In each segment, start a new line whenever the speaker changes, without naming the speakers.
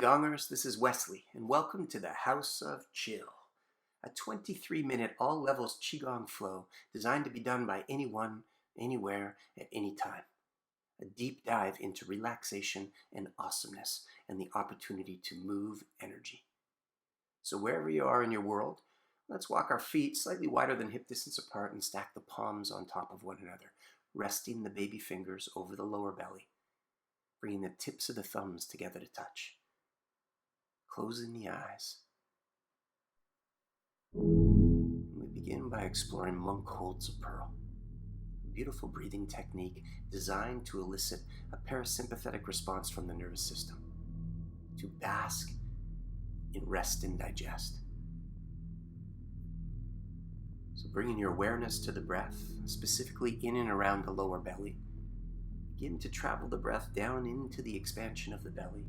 Gongers, this is Wesley, and welcome to the House of Chill, a 23-minute all-levels Qigong flow designed to be done by anyone, anywhere, at any time. A deep dive into relaxation and awesomeness and the opportunity to move energy. So wherever you are in your world, let's walk our feet slightly wider than hip distance apart and stack the palms on top of one another, resting the baby fingers over the lower belly, bringing the tips of the thumbs together to touch. Closing the eyes. We begin by exploring monk holds of pearl, a beautiful breathing technique designed to elicit a parasympathetic response from the nervous system, to bask in rest and digest. So bringing your awareness to the breath, specifically in and around the lower belly, begin to travel the breath down into the expansion of the belly,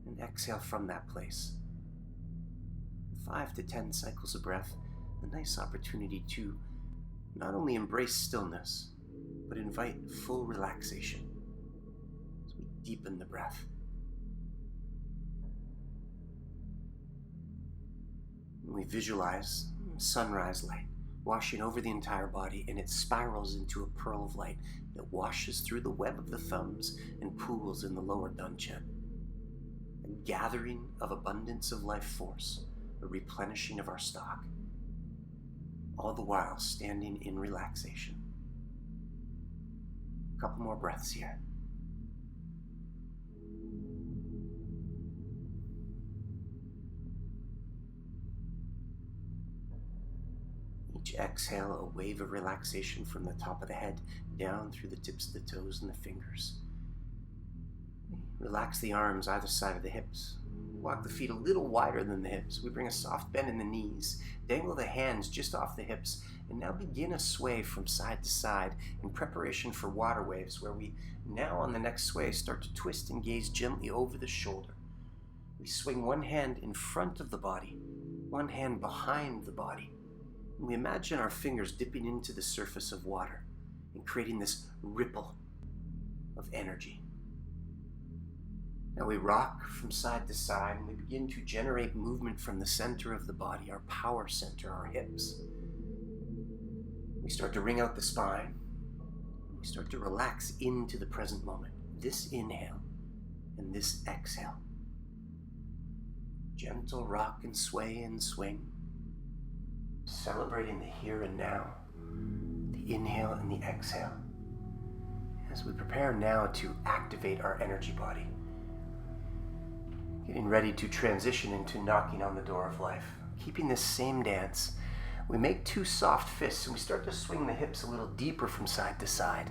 and exhale from that place. 5 to 10 cycles of breath, a nice opportunity to not only embrace stillness, but invite full relaxation as we deepen the breath. And we visualize sunrise light washing over the entire body, and it spirals into a pearl of light that washes through the web of the thumbs and pools in the lower dantian. A gathering of abundance of life force, a replenishing of our stock, all the while standing in relaxation. A couple more breaths here. Each exhale, a wave of relaxation from the top of the head down through the tips of the toes and the fingers. Relax the arms either side of the hips. Walk the feet a little wider than the hips. We bring a soft bend in the knees. Dangle the hands just off the hips. And now begin a sway from side to side in preparation for water waves, where we now on the next sway start to twist and gaze gently over the shoulder. We swing one hand in front of the body, one hand behind the body. And we imagine our fingers dipping into the surface of water and creating this ripple of energy. Now we rock from side to side, and we begin to generate movement from the center of the body, our power center, our hips. We start to wring out the spine. We start to relax into the present moment. This inhale and this exhale. Gentle rock and sway and swing. Celebrating the here and now, the inhale and the exhale. As we prepare now to activate our energy body. Getting ready to transition into knocking on the door of life. Keeping this same dance, we make two soft fists and we start to swing the hips a little deeper from side to side,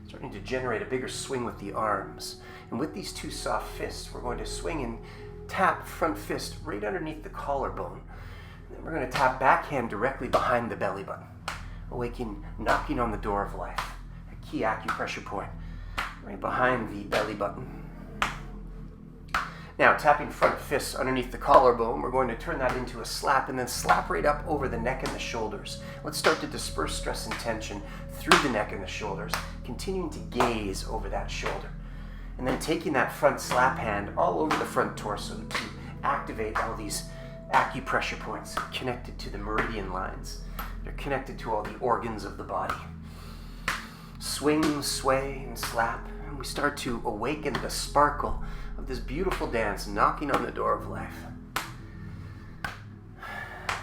starting to generate a bigger swing with the arms. And with these two soft fists, we're going to swing and tap front fist right underneath the collarbone. And then we're going to tap backhand directly behind the belly button, awakening, knocking on the door of life. A key acupressure point right behind the belly button. Now, tapping front fists underneath the collarbone, we're going to turn that into a slap and then slap right up over the neck and the shoulders. Let's start to disperse stress and tension through the neck and the shoulders, continuing to gaze over that shoulder. And then taking that front slap hand all over the front torso to activate all these acupressure points connected to the meridian lines. They're connected to all the organs of the body. Swing, sway, and slap. And we start to awaken the sparkle of this beautiful dance, knocking on the door of life.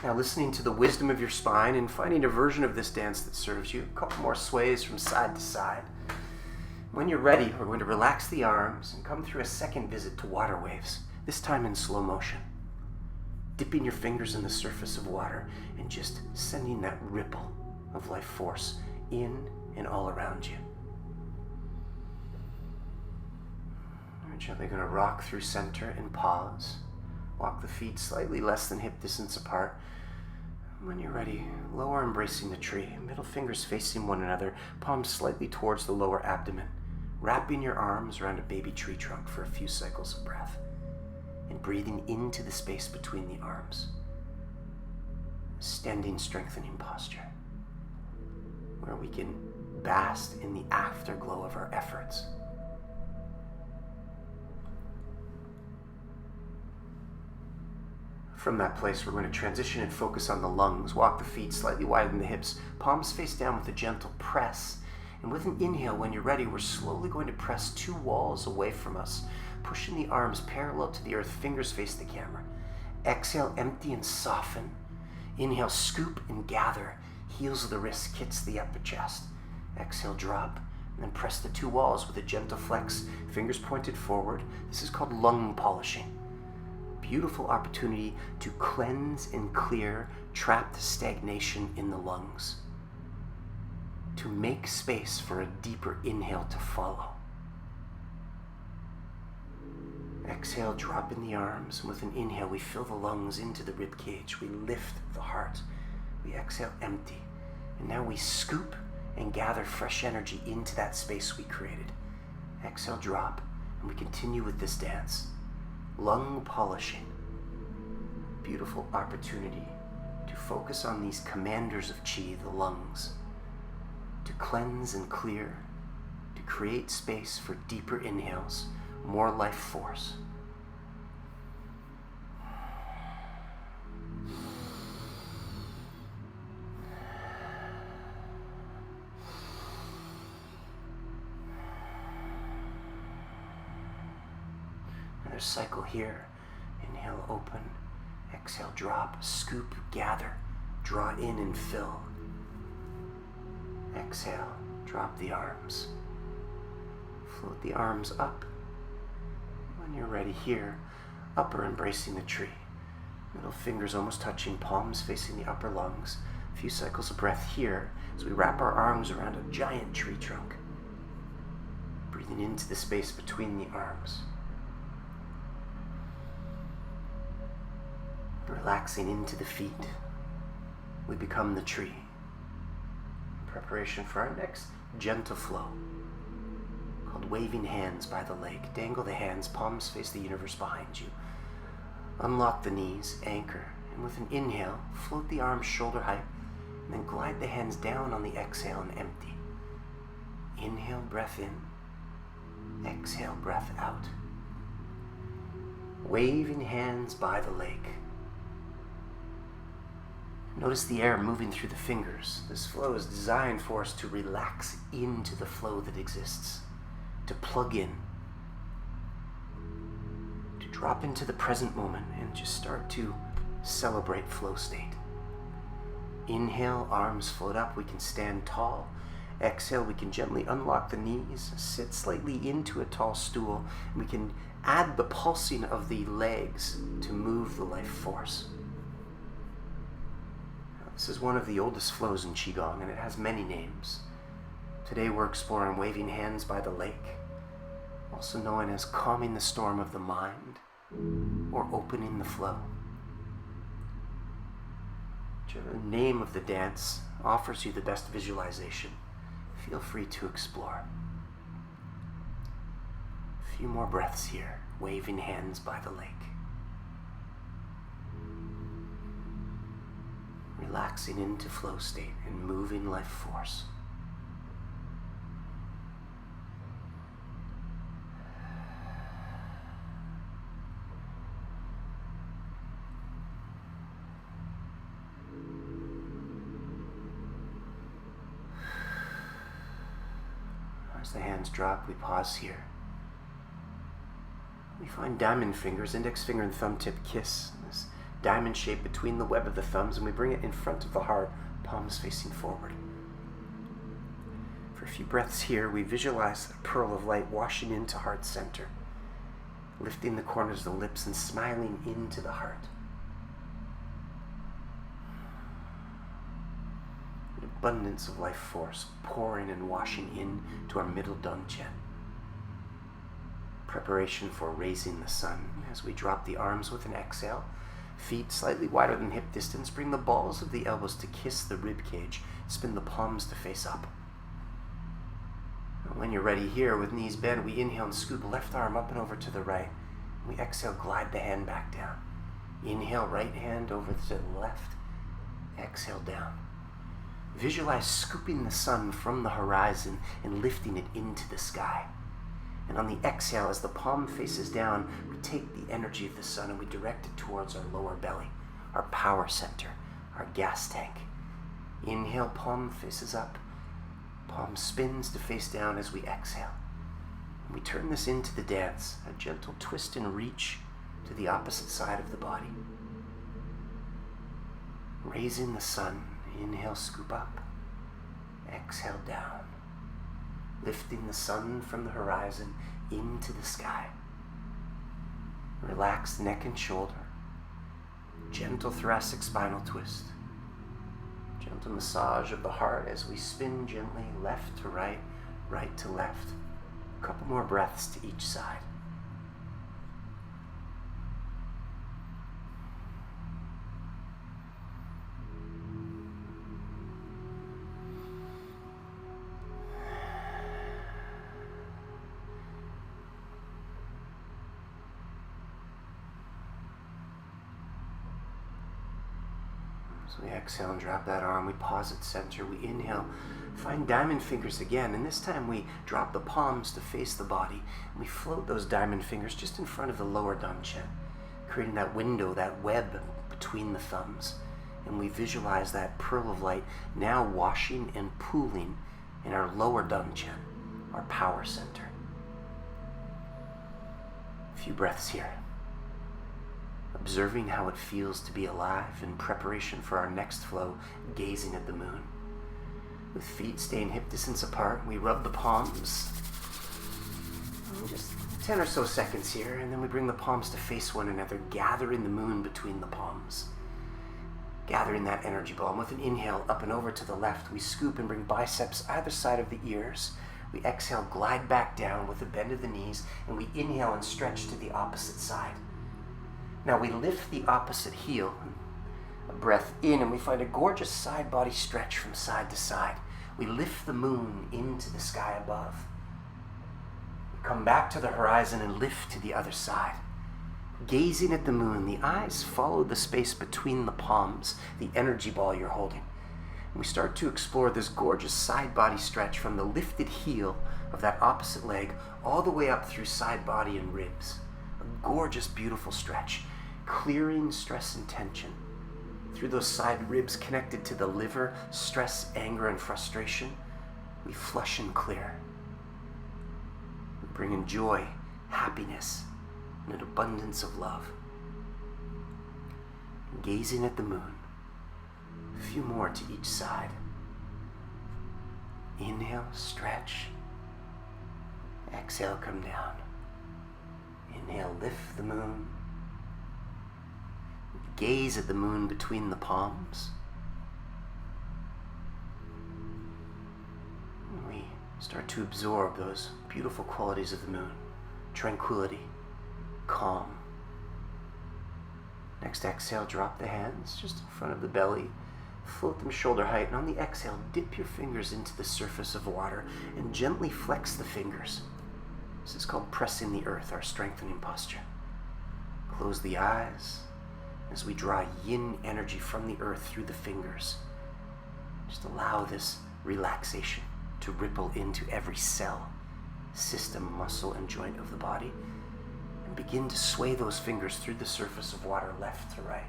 Now listening to the wisdom of your spine and finding a version of this dance that serves you. A couple more sways from side to side. When you're ready, we're going to relax the arms and come through a second visit to water waves, this time in slow motion. Dipping your fingers in the surface of water and just sending that ripple of life force in and all around you. We're gently going to rock through center and pause. Walk the feet slightly less than hip distance apart. When you're ready, lower, embracing the tree, middle fingers facing one another, palms slightly towards the lower abdomen, wrapping your arms around a baby tree trunk for a few cycles of breath, and breathing into the space between the arms. Standing, strengthening posture, where we can bask in the afterglow of our efforts. From that place, we're going to transition and focus on the lungs. Walk the feet slightly wider than the hips, palms face down with a gentle press. And with an inhale, when you're ready, we're slowly going to press 2 walls away from us, pushing the arms parallel to the earth, fingers face the camera. Exhale, empty and soften. Inhale, scoop and gather. Heels of the wrists, kits the upper chest. Exhale, drop, and then press the 2 walls with a gentle flex, fingers pointed forward. This is called lung polishing. Beautiful opportunity to cleanse and clear trapped stagnation in the lungs, to make space for a deeper inhale to follow. Exhale, drop in the arms, and with an inhale, we fill the lungs into the rib cage. We lift the heart. We exhale, empty. And now we scoop and gather fresh energy into that space we created. Exhale, drop, and we continue with this dance. Lung polishing. Beautiful opportunity to focus on these commanders of chi, the lungs, to cleanse and clear, to create space for deeper inhales, more life force. Another cycle here. Inhale, open. Exhale, drop. Scoop, gather. Draw in and fill. Exhale, drop the arms. Float the arms up. When you're ready here, upper embracing the tree. Middle fingers almost touching, palms facing the upper lungs. A few cycles of breath here as we wrap our arms around a giant tree trunk. Breathing into the space between the arms. Relaxing into the feet. We become the tree. In preparation for our next gentle flow, called waving hands by the lake. Dangle the hands, palms face the universe behind you. Unlock the knees, anchor, and with an inhale, float the arms shoulder height, and then glide the hands down on the exhale and empty. Inhale, breath in. Exhale, breath out. Waving hands by the lake. Notice the air moving through the fingers. This flow is designed for us to relax into the flow that exists, to plug in, to drop into the present moment and just start to celebrate flow state. Inhale, arms float up, we can stand tall. Exhale, we can gently unlock the knees, sit slightly into a tall stool, and we can add the pulsing of the legs to move the life force. This is one of the oldest flows in Qigong, and it has many names. Today we're exploring waving hands by the lake, also known as calming the storm of the mind or opening the flow. Whichever name of the dance offers you the best visualization, feel free to explore. A few more breaths here, waving hands by the lake. Relaxing into flow state and moving life force. As the hands drop, we pause here. We find diamond fingers, index finger and thumb tip kiss. This diamond shape between the web of the thumbs, and we bring it in front of the heart, palms facing forward. For a few breaths here, we visualize a pearl of light washing into heart center, lifting the corners of the lips and smiling into the heart. An abundance of life force pouring and washing in to our middle dantian. Preparation for raising the sun as we drop the arms with an exhale. Feet slightly wider than hip distance. Bring the balls of the elbows to kiss the rib cage. Spin the palms to face up. And when you're ready here, with knees bent, we inhale and scoop left arm up and over to the right. We exhale, glide the hand back down. Inhale, right hand over to the left. Exhale, down. Visualize scooping the sun from the horizon and lifting it into the sky. And on the exhale, as the palm faces down, we take the energy of the sun and we direct it towards our lower belly, our power center, our gas tank. Inhale, palm faces up. Palm spins to face down as we exhale. And we turn this into the dance, a gentle twist and reach to the opposite side of the body. Raising the sun. Inhale, scoop up. Exhale, down. Lifting the sun from the horizon into the sky. Relax neck and shoulder. Gentle thoracic spinal twist. Gentle massage of the heart as we spin gently left to right, right to left. A couple more breaths to each side. So we exhale and drop that arm. We pause at center. We inhale. Find diamond fingers again. And this time we drop the palms to face the body. And we float those diamond fingers just in front of the lower dantian, creating that window, that web between the thumbs. And we visualize that pearl of light now washing and pooling in our lower dantian, our power center. A few breaths here. Observing how it feels to be alive in preparation for our next flow, gazing at the moon. With feet staying hip distance apart, we rub the palms. Just 10 or so seconds here, and then we bring the palms to face one another, gathering the moon between the palms. Gathering that energy ball. And with an inhale, up and over to the left, we scoop and bring biceps either side of the ears. We exhale, glide back down with a bend of the knees, and we inhale and stretch to the opposite side. Now we lift the opposite heel, a breath in, and we find a gorgeous side body stretch from side to side. We lift the moon into the sky above. We come back to the horizon and lift to the other side. Gazing at the moon, the eyes follow the space between the palms, the energy ball you're holding. And we start to explore this gorgeous side body stretch from the lifted heel of that opposite leg all the way up through side body and ribs. A gorgeous, beautiful stretch. Clearing stress and tension. Through those side ribs connected to the liver, stress, anger, and frustration, we flush and clear. We bring in joy, happiness, and an abundance of love. Gazing at the moon, a few more to each side. Inhale, stretch. Exhale, come down. Inhale, lift the moon. Gaze at the moon between the palms. We start to absorb those beautiful qualities of the moon. Tranquility, calm. Next exhale, drop the hands just in front of the belly. Float them shoulder height, and on the exhale, dip your fingers into the surface of water and gently flex the fingers. This is called pressing the earth, our strengthening posture. Close the eyes as we draw yin energy from the earth through the fingers. Just allow this relaxation to ripple into every cell, system, muscle, and joint of the body, and begin to sway those fingers through the surface of water left to right.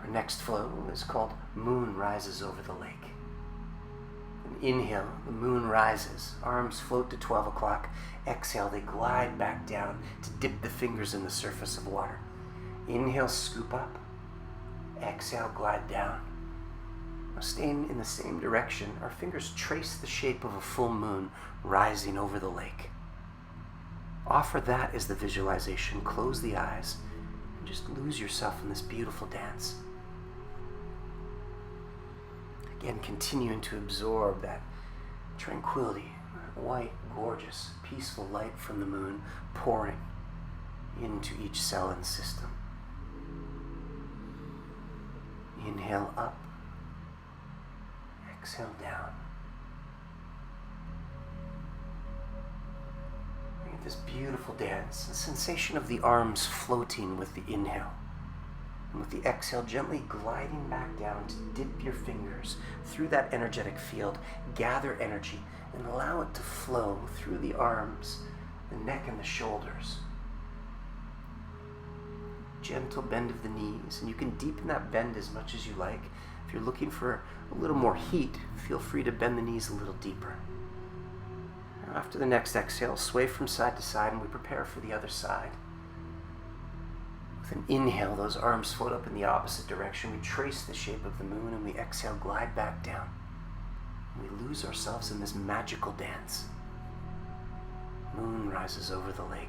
Our next flow is called Moon Rises Over the Lake. Inhale, the moon rises, arms float to 12 o'clock. Exhale, they glide back down to dip the fingers in the surface of water. Inhale, scoop up. Exhale, glide down. Now staying in the same direction, our fingers trace the shape of a full moon rising over the lake. Offer that as the visualization. Close the eyes and just lose yourself in this beautiful dance. Again, continuing to absorb that tranquility, that white, gorgeous, peaceful light from the moon pouring into each cell and system. Inhale up, exhale down. Look at this beautiful dance, the sensation of the arms floating with the inhale, And with the exhale, gently gliding back down to dip your fingers through that energetic field, gather energy, and allow it to flow through the arms, the neck, and the shoulders. Gentle bend of the knees, and you can deepen that bend as much as you like. If you're looking for a little more heat, feel free to bend the knees a little deeper. Now, after the next exhale, sway from side to side, and we prepare for the other side. With an inhale, those arms float up in the opposite direction. We trace the shape of the moon, and we exhale, glide back down. And we lose ourselves in this magical dance. Moon rises over the lake.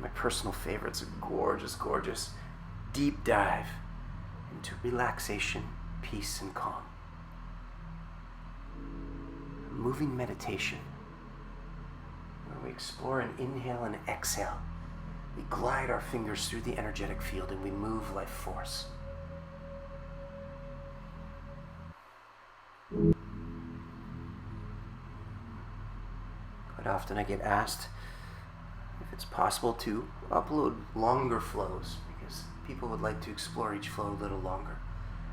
My personal favorite's a gorgeous, gorgeous deep dive into relaxation, peace, and calm. A moving meditation where we explore an inhale and exhale. We glide our fingers through the energetic field and we move life force. Quite often I get asked if it's possible to upload longer flows because people would like to explore each flow a little longer.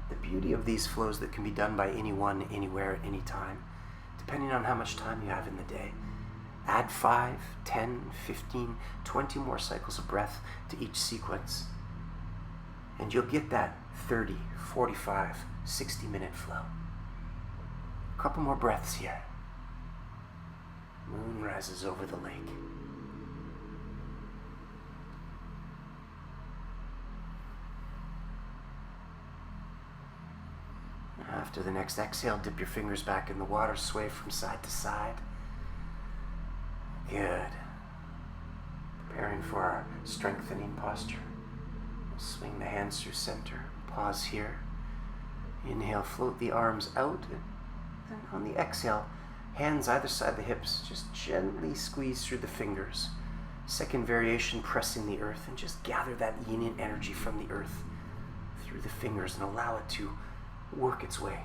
The beauty of these flows that can be done by anyone, anywhere, at any time, depending on how much time you have in the day. Add 5, 10, 15, 20 more cycles of breath to each sequence, and you'll get that 30, 45, 60-minute flow. A couple more breaths here. Moon rises over the lake. After the next exhale, dip your fingers back in the water, sway from side to side. Good. Preparing for our strengthening posture. We'll swing the hands through center. Pause here. Inhale, float the arms out. And on the exhale, hands either side the hips. Just gently squeeze through the fingers. Second variation, pressing the earth. And just gather that yin energy from the earth through the fingers and allow it to work its way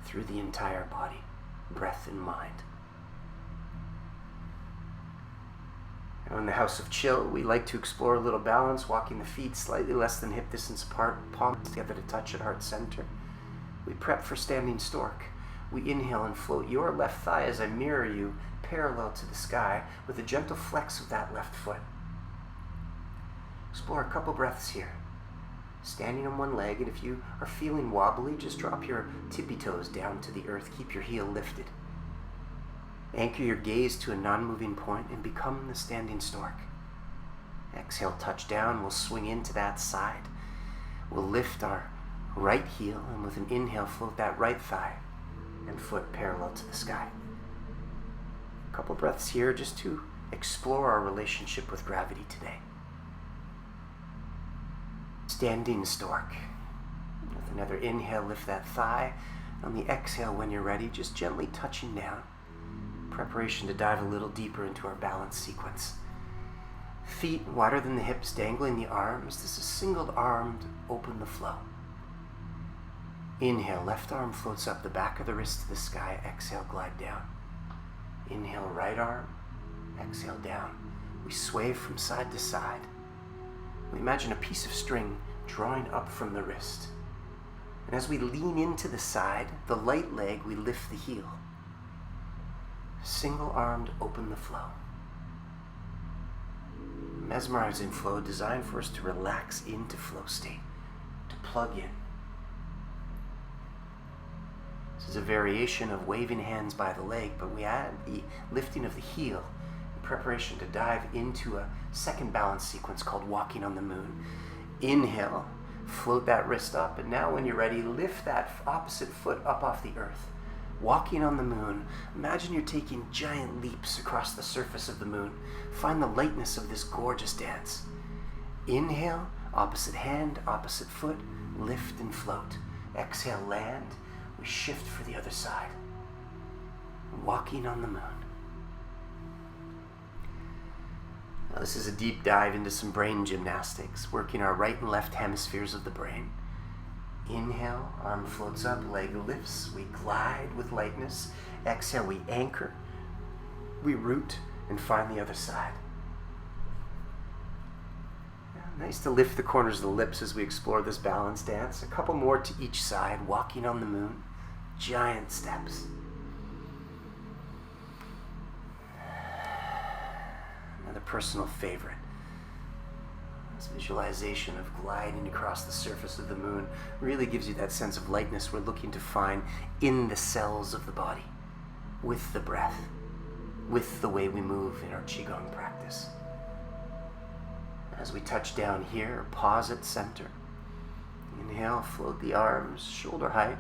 through the entire body, breath and mind. Now in the House of Chill, we like to explore a little balance, walking the feet slightly less than hip distance apart, palms together to touch at heart center. We prep for standing stork. We inhale and float your left thigh as I mirror you parallel to the sky with a gentle flex of that left foot. Explore a couple breaths here. Standing on one leg, and if you are feeling wobbly, just drop your tippy toes down to the earth. Keep your heel lifted. Anchor your gaze to a non-moving point and become the standing stork. Exhale, touch down. We'll swing into that side. We'll lift our right heel, and with an inhale, float that right thigh and foot parallel to the sky. A couple breaths here just to explore our relationship with gravity today. Standing stork. With another inhale, lift that thigh. On the exhale, when you're ready, just gently touching down. Preparation to dive a little deeper into our balance sequence. Feet wider than the hips, dangling the arms. This is singled armed, open the flow. Inhale, left arm floats up the back of the wrist to the sky. Exhale, glide down. Inhale, right arm. Exhale, down. We sway from side to side. We imagine a piece of string drawing up from the wrist. And as we lean into the side, the light leg, we lift the heel. Single-armed, open the flow. Mesmerizing flow designed for us to relax into flow state, to plug in. This is a variation of waving hands by the leg, but we add the lifting of the heel in preparation to dive into a second balance sequence called walking on the moon. Inhale, float that wrist up, and now when you're ready, lift that opposite foot up off the earth. Walking on the moon, imagine you're taking giant leaps across the surface of the moon. Find the lightness of this gorgeous dance. Inhale, opposite hand, opposite foot, lift and float. Exhale, land. We shift for the other side. Walking on the moon. Now, this is a deep dive into some brain gymnastics, working our right and left hemispheres of the brain. Inhale, arm floats up, leg lifts, we glide with lightness. Exhale, we anchor, we root, and find the other side. Nice to lift the corners of the lips as we explore this balance dance. A couple more to each side, walking on the moon. Giant steps. Another personal favorite. This visualization of gliding across the surface of the moon really gives you that sense of lightness we're looking to find in the cells of the body, with the breath, with the way we move in our Qigong practice. As we touch down here, pause at center. Inhale, float the arms, shoulder height.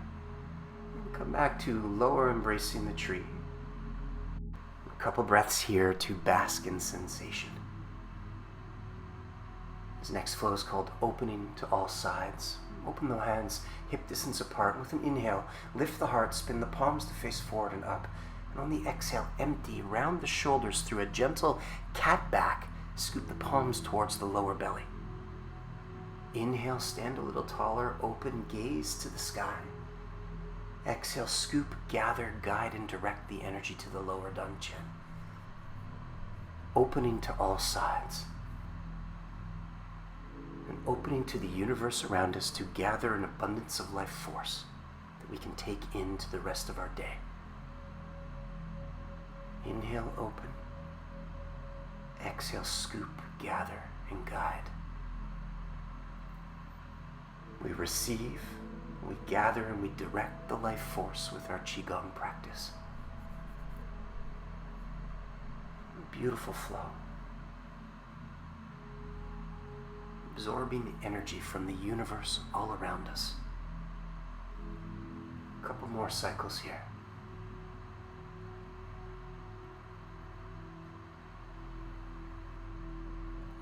And come back to lower, embracing the tree. A couple breaths here to bask in sensation. This next flow is called opening to all sides. Open the hands hip distance apart. With an inhale, lift the heart, spin the palms to face forward and up. And on the exhale, empty, round the shoulders through a gentle cat back. Scoop the palms towards the lower belly. Inhale, stand a little taller, open, gaze to the sky. Exhale, scoop, gather, guide, and direct the energy to the lower dantian. Opening to all sides. And opening to the universe around us to gather an abundance of life force that we can take into the rest of our day. Inhale, open. Exhale, scoop, gather, and guide. We receive, we gather, and we direct the life force with our Qigong practice. Beautiful flow. Absorbing the energy from the universe all around us. A couple more cycles here.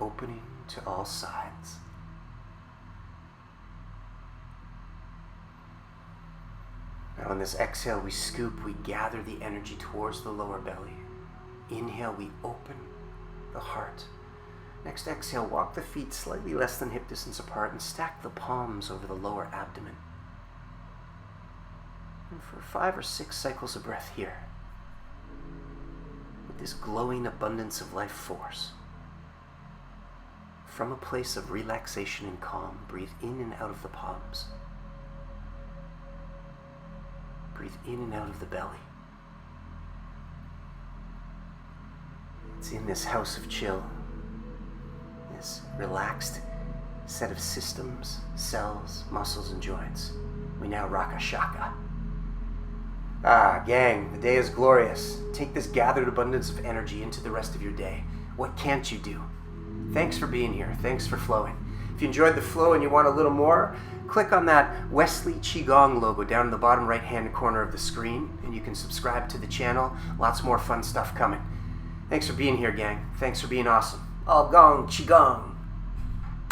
Opening to all sides. Now on this exhale, we scoop, we gather the energy towards the lower belly. Inhale, we open the heart. Next exhale, walk the feet slightly less than hip distance apart and stack the palms over the lower abdomen. And for 5 or 6 cycles of breath here, with this glowing abundance of life force, from a place of relaxation and calm, breathe in and out of the palms. Breathe in and out of the belly. It's in this house of chill, this relaxed set of systems, cells, muscles, and joints. We now rock a shaka. Ah, gang, the day is glorious. Take this gathered abundance of energy into the rest of your day. What can't you do? Thanks for being here. Thanks for flowing. If you enjoyed the flow and you want a little more, click on that WesleyQiGong logo down in the bottom right-hand corner of the screen, and you can subscribe to the channel. Lots more fun stuff coming. Thanks for being here, gang. Thanks for being awesome. All Gong, Qigong.